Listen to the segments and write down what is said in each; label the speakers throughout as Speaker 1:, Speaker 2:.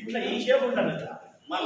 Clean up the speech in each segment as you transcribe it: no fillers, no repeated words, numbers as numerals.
Speaker 1: ఇట్లా ఈ షేప్ ఉంటుంది మా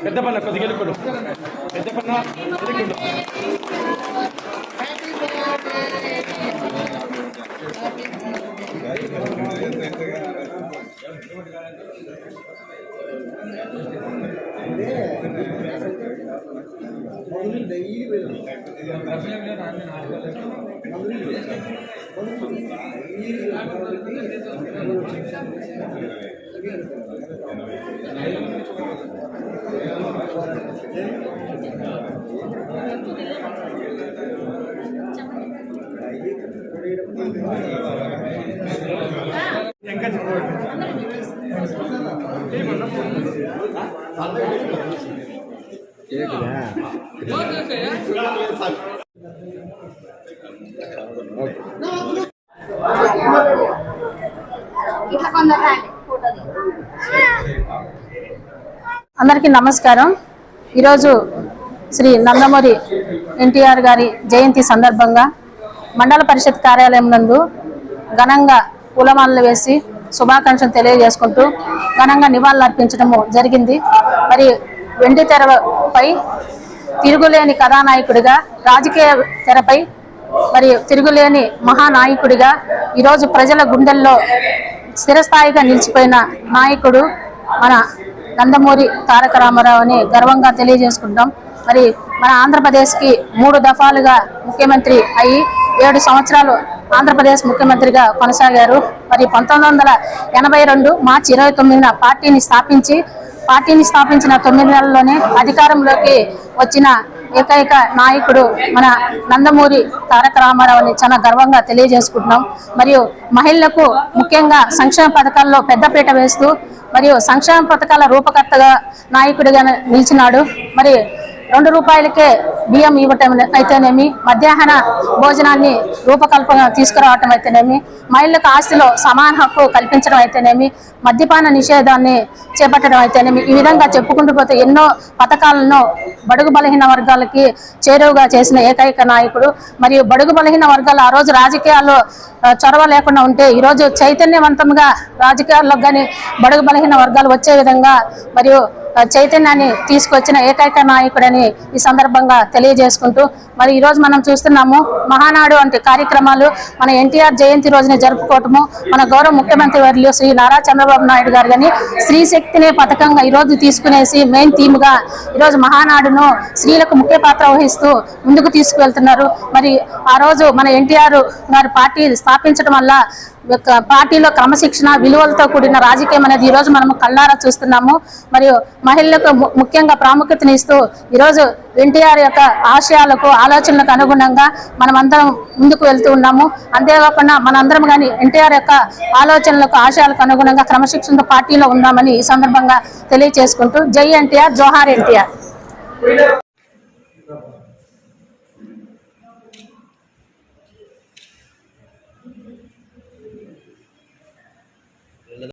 Speaker 1: పెద్ద పన్న కొద్దిగా వెళ్ళిపోడు పెద్ద పన్న
Speaker 2: అందరికీ నమస్కారం। ఈరోజు శ్రీ నందమూరి ఎన్టీఆర్ గారి జయంతి సందర్భంగా మండల పరిషత్ కార్యాలయం నందు ఘనంగా పూలమాలలు వేసి శుభాకాంక్షలు తెలియజేసుకుంటూ ఘనంగా నివాళులు అర్పించడం జరిగింది। మరి వెండి తెరపై తిరుగులేని కథానాయకుడిగా, రాజకీయ తెరపై మరి తిరుగులేని మహానాయకుడిగా ఈరోజు ప్రజల గుండెల్లో స్థిరస్థాయిగా నిలిచిపోయిన నాయకుడు మన నందమూరి తారక రామారావు అని గర్వంగా తెలియజేసుకుంటాం। మరి మన ఆంధ్రప్రదేశ్కి 3 దఫాలుగా ముఖ్యమంత్రి అయ్యి 7 సంవత్సరాలు ఆంధ్రప్రదేశ్ ముఖ్యమంత్రిగా కొనసాగారు। మరి 1982 మార్చి 29న పార్టీని స్థాపించిన 9 నెలల్లోనే అధికారంలోకి వచ్చిన ఏకైక నాయకుడు మన నందమూరి తారక రామారావు అని చాలా గర్వంగా తెలియజేసుకుంటున్నాం। మరియు మహిళలకు ముఖ్యంగా సంక్షేమ పథకాల్లో పెద్దపీట వేస్తూ మరియు సంక్షేమ పథకాల రూపకర్తగా నాయకుడిగా నిలిచినాడు। మరి 2 రూపాయలకే బియ్యం ఇవ్వటం అయితేనేమి, మధ్యాహ్న భోజనాన్ని రూపకల్పన తీసుకురావటం అయితేనేమి, మహిళలకు ఆస్తిలో సమాన హక్కు కల్పించడం అయితేనేమి, మద్యపాన నిషేధాన్ని చేపట్టడం అయితేనేమి, ఈ విధంగా చెప్పుకుంటూ పోతే ఎన్నో పథకాలను బడుగు బలహీన వర్గాలకి చేరువుగా చేసిన ఏకైక నాయకుడు। మరియు బడుగు బలహీన వర్గాలు ఆ రోజు రాజకీయాల్లో చొరవ లేకుండా ఉంటే ఈరోజు చైతన్యవంతంగా రాజకీయాల్లో కానీ బడుగు బలహీన వర్గాలు వచ్చే విధంగా మరియు చైతన్యాన్ని తీసుకొచ్చిన ఏకైక నాయకుడని ఈ సందర్భంగా తెలియజేసుకుంటూ, మరి ఈరోజు మనం చూస్తున్నాము మహానాడు వంటి కార్యక్రమాలు మన ఎన్టీఆర్ జయంతి రోజున జరుపుకోవటము, మన గౌరవ ముఖ్యమంత్రి వర్యులు శ్రీ నారా చంద్రబాబు నాయుడు గారు కానీ స్త్రీ శక్తిని పథకంగా ఈరోజు తీసుకునేసి మెయిన్ థీమ్గా ఈరోజు మహానాడును స్త్రీలకు ముఖ్య పాత్ర వహిస్తూ ముందుకు తీసుకువెళ్తున్నారు। మరి ఆ రోజు మన ఎన్టీఆర్ గారి పార్టీ స్థాపించడం వల్ల పార్టీలో క్రమశిక్షణ విలువలతో కూడిన రాజకీయం అనేది ఈరోజు మనము కళ్ళారా చూస్తున్నాము। మరియు మహిళలకు ముఖ్యంగా ప్రాముఖ్యతనిస్తూ ఈరోజు ఎన్టీఆర్ యొక్క ఆశయాలకు ఆలోచనలకు అనుగుణంగా మనమందరం ముందుకు వెళ్తూ ఉన్నాము। అంతేకాకుండా మనందరం కానీ ఎన్టీఆర్ యొక్క ఆలోచనలకు ఆశయాలకు అనుగుణంగా క్రమశిక్షణతో పార్టీలో ఉన్నామని ఈ సందర్భంగా తెలియజేసుకుంటూ జై ఎన్టీఆర్, జోహార్ ఎన్టీఆర్।